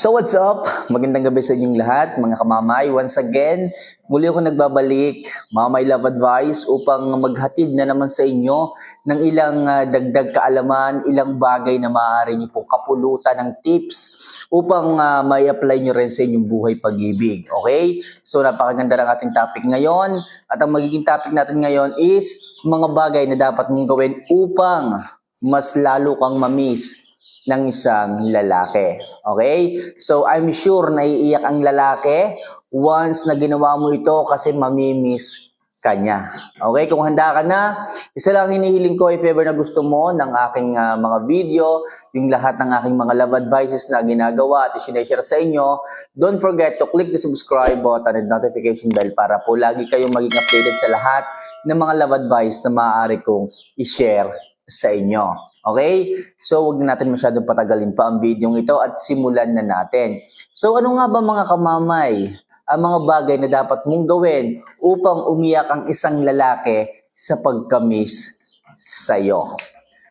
So what's up? Magandang gabi sa inyong lahat, mga kamamay. Once again, muli ako nagbabalik, Mamay Love Advice, upang maghatid na naman sa inyo ng ilang dagdag kaalaman, ilang bagay na maaari niyo pong kapulutan ng tips upang may apply niyo rin sa inyong buhay pag-ibig. Okay? So napakaganda ng ating topic ngayon. At ang magiging topic natin ngayon is mga bagay na dapat mong gawin upang mas lalo kang mamiss ng isang lalaki. Okay? So, I'm sure naiiyak ang lalaki once na ginawa mo ito kasi mamimiss ka niya. Okay? Kung handa ka na, isa lang hinihiling ko if ever na gusto mo ng aking mga video, yung lahat ng aking mga love advices na ginagawa at sineshare sa inyo, don't forget to click the subscribe button and notification bell para po lagi kayong maging updated sa lahat ng mga love advice na maaari kong i-share sa inyo. Okay? So, huwag na natin masyadong patagalin pa ang video ito at simulan na natin. So, ano nga ba mga kamamay ang mga bagay na dapat mong gawin upang umiyak ang isang lalaki sa pagkamiss sa'yo?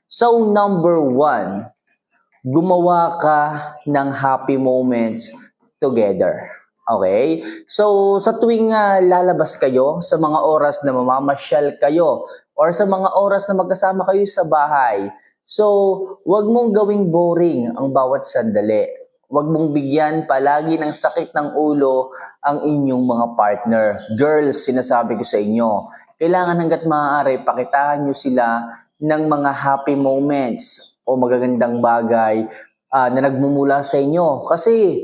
So, number 1, gumawa ka ng happy moments together. Okay? So, sa tuwing lalabas kayo, sa mga oras na mamamasyal kayo, or sa mga oras na magkasama kayo sa bahay, so, wag mong gawing boring ang bawat sandali. Wag mong bigyan palagi ng sakit ng ulo ang inyong mga partner. Girls, sinasabi ko sa inyo, kailangan hanggat maaari, pakitahan nyo sila ng mga happy moments o magagandang bagay na nagmumula sa inyo. Kasi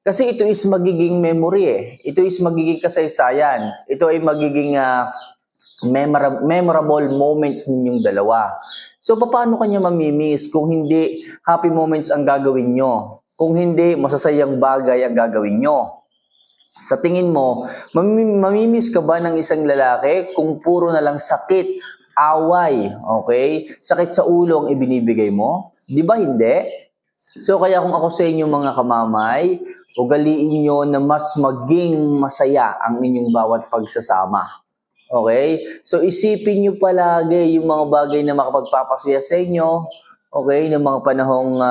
ito is magiging memory eh. Ito is magiging kasaysayan. Ito ay magiging memorable moments ninyong dalawa. So, paano kanya mamimiss kung hindi happy moments ang gagawin nyo? Kung hindi masasayang bagay ang gagawin nyo? Sa tingin mo, mamimiss ka ba ng isang lalaki kung puro na lang sakit, away, okay? Sakit sa ulo ang ibinibigay mo? Di ba hindi? So, kaya kung ako sa inyo mga kamamay, ugaliin nyo na mas maging masaya ang inyong bawat pagsasama. Okay? So, isipin nyo palagi yung mga bagay na makapagpapasaya sa inyo. Okay? Ng mga panahong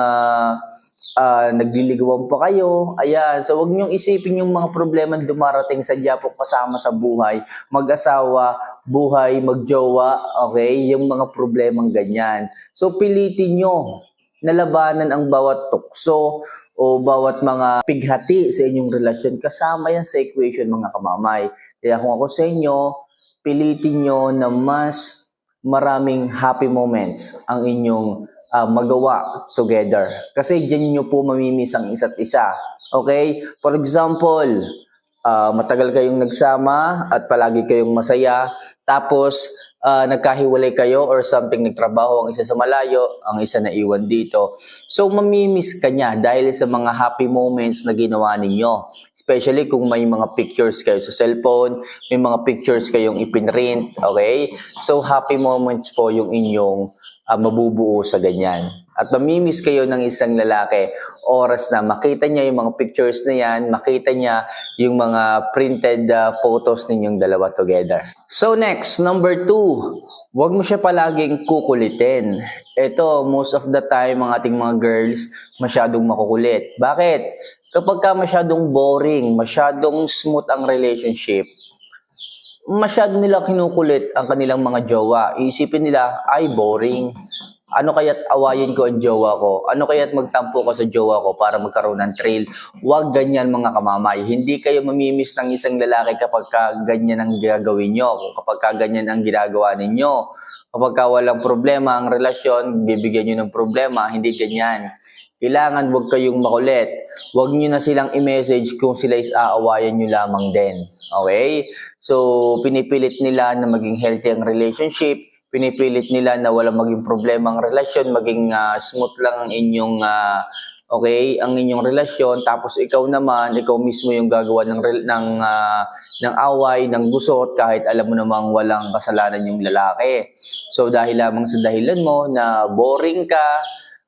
nagliligawan pa kayo. Ayan. So, huwag nyo isipin yung mga problema na dumarating sa po kasama sa buhay. Mag-asawa, buhay, magjowa. Okay? Yung mga problemang ganyan. So, pilitin nyo na labanan ang bawat tukso o bawat mga pighati sa inyong relasyon. Kasama yan sa equation mga kamamay. Kaya kung ako sa inyo, pilitin nyo na mas maraming happy moments ang inyong magawa together. Kasi dyan nyo po mamimiss ang isa't isa. Okay? For example, matagal kayong nagsama at palagi kayong masaya. Tapos, nagkahiwalay kayo or something, nagtrabaho ang isa sa malayo, ang isa na iwan dito. So, mamimiss ka niya dahil sa mga happy moments na ginawa ninyo. Especially kung may mga pictures kayo sa cellphone, may mga pictures kayong ipinrint, okay? So, happy moments po yung inyong mabubuo sa ganyan. At mamimiss kayo ng isang lalaki, oras na makita niya yung mga pictures na yan, makita niya yung mga printed photos ninyong dalawa together. So, next, number 2, huwag mo siya palaging kukulitin. Ito, most of the time, ang ating mga girls, masyadong makukulit. Bakit? Kapag ka masyadong boring, masyadong smooth ang relationship, masyado nila kinukulit ang kanilang mga jowa. Iisipin nila, ay boring. Ano kaya't awayin ko ang jowa ko? Ano kaya't magtampo ko sa jowa ko para magkaroon ng thrill? Huwag ganyan mga kamamay. Hindi kayo mamimiss ng isang lalaki kapag ka ganyan ang gagawin nyo. Kapag ka ganyan ang ginagawa ninyo. Kapag ka walang problema ang relasyon, bibigyan nyo ng problema. Hindi ganyan. Kailangan huwag kayong makulit. Huwag nyo na silang i-message kung sila is aawayan nyo lamang din. Okay? So, pinipilit nila na maging healthy ang relationship. Pinipilit nila na walang maging problema ang relasyon. Maging smooth lang ang inyong, ang inyong relasyon. Tapos ikaw naman, ikaw mismo yung gagawa ng away, ng gusot, kahit alam mo namang walang kasalanan yung lalaki. So, dahil lamang sa dahilan mo na boring ka,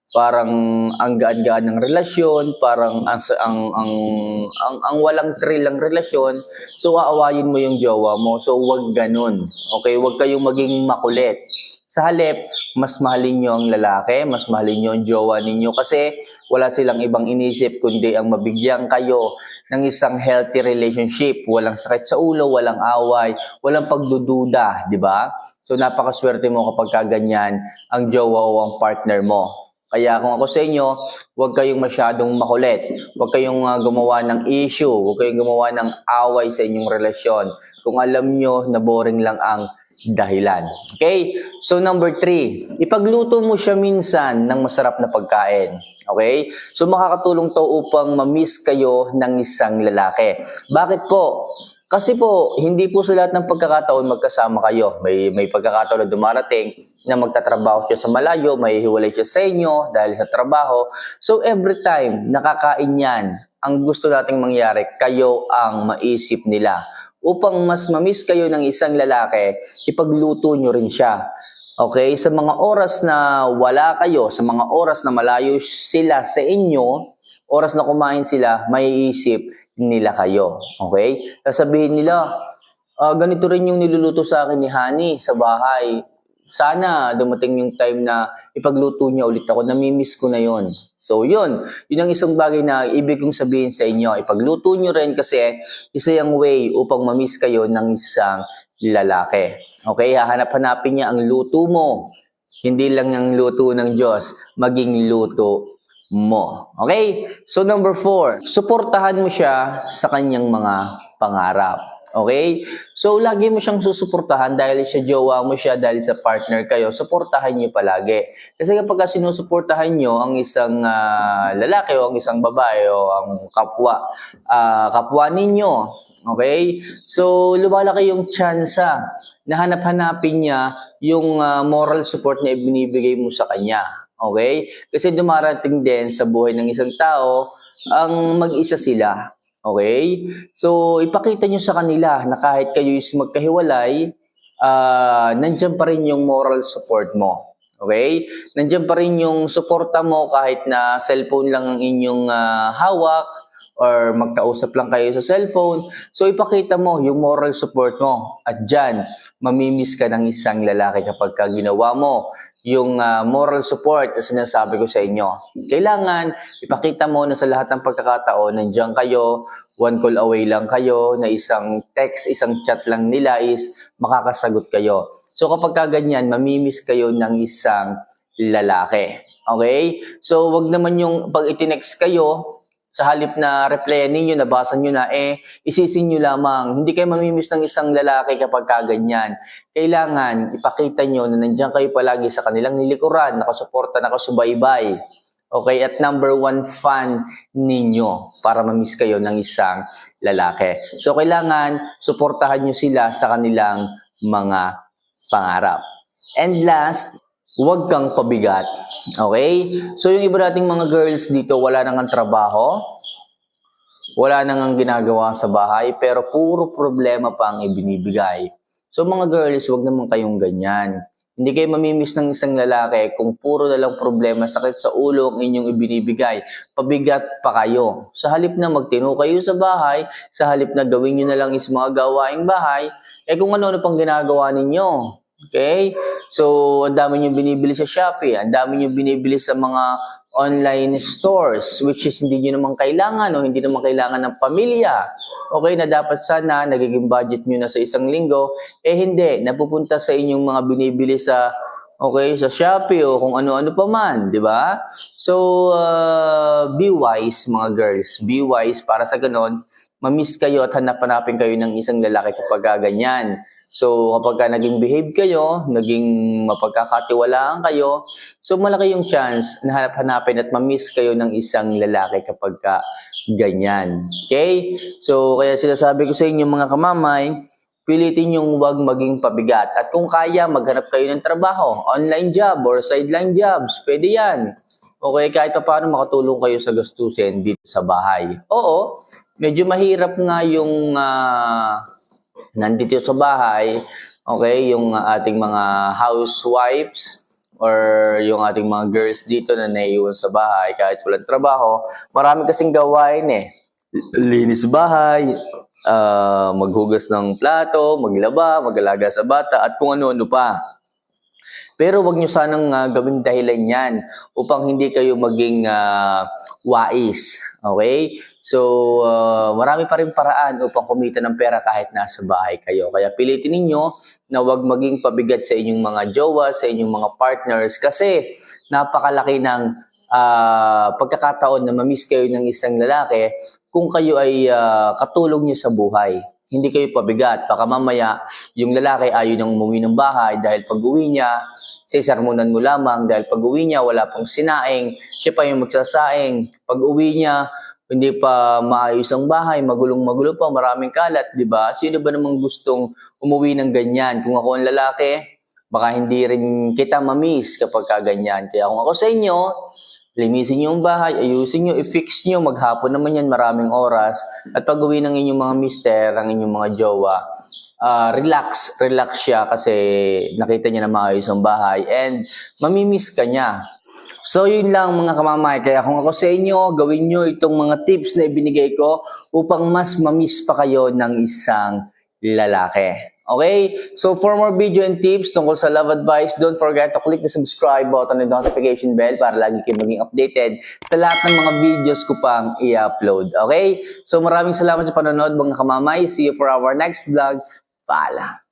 parang ang gaan-gaan ng relasyon, parang ang walang thrill ang relasyon, so aawayin mo yung jowa mo. So wag ganun. Okay, wag kayong maging makulit. Sa halip, mas mahalin nyo ang lalaki, mas mahalin nyo ang jowa ninyo kasi wala silang ibang inisip kundi ang mabigyan kayo ng isang healthy relationship. Walang sakit sa ulo, walang away, walang pagdududa, di ba? So napakaswerte mo kapag ganyan ang jowa o ang partner mo. Kaya kung ako sa inyo, huwag kayong masyadong makulit. Huwag kayong gumawa ng issue. Huwag kayong gumawa ng away sa inyong relasyon. Kung alam nyo na boring lang ang dahilan. Okay? So number 3, ipagluto mo siya minsan ng masarap na pagkain. Okay? So makakatulong to upang ma-miss kayo ng isang lalaki. Bakit po? Kasi po, hindi po sa lahat ng pagkakataon magkasama kayo. May pagkakataon na dumarating na magtatrabaho siya sa malayo, may hiwalay siya sa inyo dahil sa trabaho. So every time nakakain yan, ang gusto nating mangyari, kayo ang maisip nila. Upang mas mamiss kayo ng isang lalaki, ipagluto nyo rin siya. Okay? Sa mga oras na wala kayo, sa mga oras na malayo sila sa inyo, oras na kumain sila, maiisip nila kayo. Okay? Sasabihin nila, ganito rin yung niluluto sa akin ni Honey sa bahay. Sana dumating yung time na ipagluto niya ulit ako. Namimiss ko na yon. So yun ang isang bagay na ibig kong sabihin sa inyo. Ipagluto nyo rin kasi isa yung way upang mamiss kayo ng isang lalaki. Okay? Hahanap-hanapin niya ang luto mo. Hindi lang ang luto ng Diyos, maging luto mo. Okay? So number 4, suportahan mo siya sa kanyang mga pangarap. Okay? So lagi mo siyang susuportahan dahil sa jowa mo siya, dahil sa partner kayo, suportahan niyo palagi. Kasi kapag sinusuportahan niyo ang isang lalaki o ang isang babae o ang kapwa ninyo, okay? So lumalaki yung tsansa na hanap-hanapin niya yung moral support na ibinibigay mo sa kanya. Okay? Kasi dumarating din sa buhay ng isang tao ang mag-isa sila. Okay? So, ipakita nyo sa kanila na kahit kayo is magkahiwalay, nandyan pa rin yung moral support mo. Okay? Nandyan pa rin yung suporta mo kahit na cellphone lang ang inyong hawak or magkausap lang kayo sa cellphone. So, ipakita mo yung moral support mo. At dyan, mamimiss ka ng isang lalaki kapag ginawa mo yung moral support na sinasabi ko sa inyo. Kailangan ipakita mo na sa lahat ng pagkakataon, nandiyan kayo, one call away lang kayo, na isang text, isang chat lang nila is makakasagot kayo. So kapag ganyan, mamimiss kayo ng isang lalaki. Okay? So wag naman yung pag itinext kayo, sa halip na replyan ninyo, nabasa nyo na, isisin nyo lamang. Hindi kayo mamimiss ng isang lalaki kapag ganyan. Kailangan ipakita nyo na nandiyan kayo palagi sa kanilang nilikuran, nakasuporta, nakasubaybay. Okay? At number 1 fan ninyo para mamiss kayo ng isang lalaki. So, kailangan suportahan nyo sila sa kanilang mga pangarap. And last, huwag kang pabigat. Okay? So, yung iba nating mga girls dito, wala nang ang trabaho, wala nang ang ginagawa sa bahay, pero puro problema pa ang ibinibigay. So, mga girls, huwag naman kayong ganyan. Hindi kayo mamimiss ng isang lalaki kung puro na lang problema, sakit sa ulo ang inyong ibinibigay. Pabigat pa kayo. Sa halip na magtino kayo sa bahay, sa halip na gawin nyo na lang is mga gawaing bahay, kung ano-ano pang ginagawa ninyo. Okay? So, ang dami nyo binibili sa Shopee, ang dami nyo binibili sa mga online stores, which is hindi nyo naman kailangan o hindi naman kailangan ng pamilya. Okay, na dapat sana nagiging budget nyo na sa isang linggo, hindi, napupunta sa inyong mga binibili sa sa Shopee o kung ano-ano pa man, di ba? So, be wise mga girls, be wise para sa ganon, mamiss kayo at hanap-hanapin kayo ng isang lalaki kapag ganyan. So, kapag naging behave kayo, naging mapagkakatiwalaan kayo, so malaki yung chance na hanap-hanapin at mamiss kayo ng isang lalaki kapag ganyan. Okay? So, kaya sinasabi ko sa inyo mga kamamay, pilitin yung huwag maging pabigat. At kung kaya, maghanap kayo ng trabaho, online job or sideline jobs, pwede yan. Okay, kahit pa paano makatulong kayo sa gastusin dito sa bahay. Oo, medyo mahirap nga yung nandito sa bahay, okay, yung ating mga housewives or yung ating mga girls dito na naiiwan sa bahay kahit walang trabaho. Marami kasing gawain linis bahay, maghugas ng plato, maglaba, mag-alaga sa bata, at kung ano-ano pa. Pero wag nyo sanang gawing dahilan yan upang hindi kayo maging wais. Okay? So, marami pa rin paraan upang kumita ng pera kahit nasa bahay kayo. Kaya pilitin ninyo na wag maging pabigat sa inyong mga jowa, sa inyong mga partners kasi napakalaki ng pagkakataon na mamiss kayo ng isang lalaki kung kayo ay katulong nyo sa buhay. Hindi kayo pabigat. Baka mamaya, yung lalaki ayaw nang umuwi ng bahay dahil pag-uwi niya, sisarmunan mo lamang dahil pag-uwi niya, wala pang sinaing, siya pa yung magsasaing. Pag-uwi niya, hindi pa maayos ang bahay, magulong-magulo pa, maraming kalat, di ba? Sino ba namang gustong umuwi ng ganyan? Kung ako ang lalaki, baka hindi rin kita mamiss kapag kaganyan. Kaya kung ako sa inyo, linisin niyo ang bahay, ayusin niyo, i-fix niyo, maghapon naman yan, maraming oras. At pag uwi ng inyong mga mister, ang inyong mga jowa, relax siya kasi nakita niya na maayos ang bahay and mamimiss ka niya. So yun lang mga kamamay, kaya kung ako sa inyo, gawin niyo itong mga tips na ibinigay ko upang mas mamiss pa kayo ng isang lalaki. Okay? So for more video and tips tungkol sa love advice, don't forget to click the subscribe button and notification bell para lagi kayo maging updated sa lahat ng mga videos ko pang i-upload. Okay? So maraming salamat sa panonood mga kamamay. See you for our next vlog. Paalam.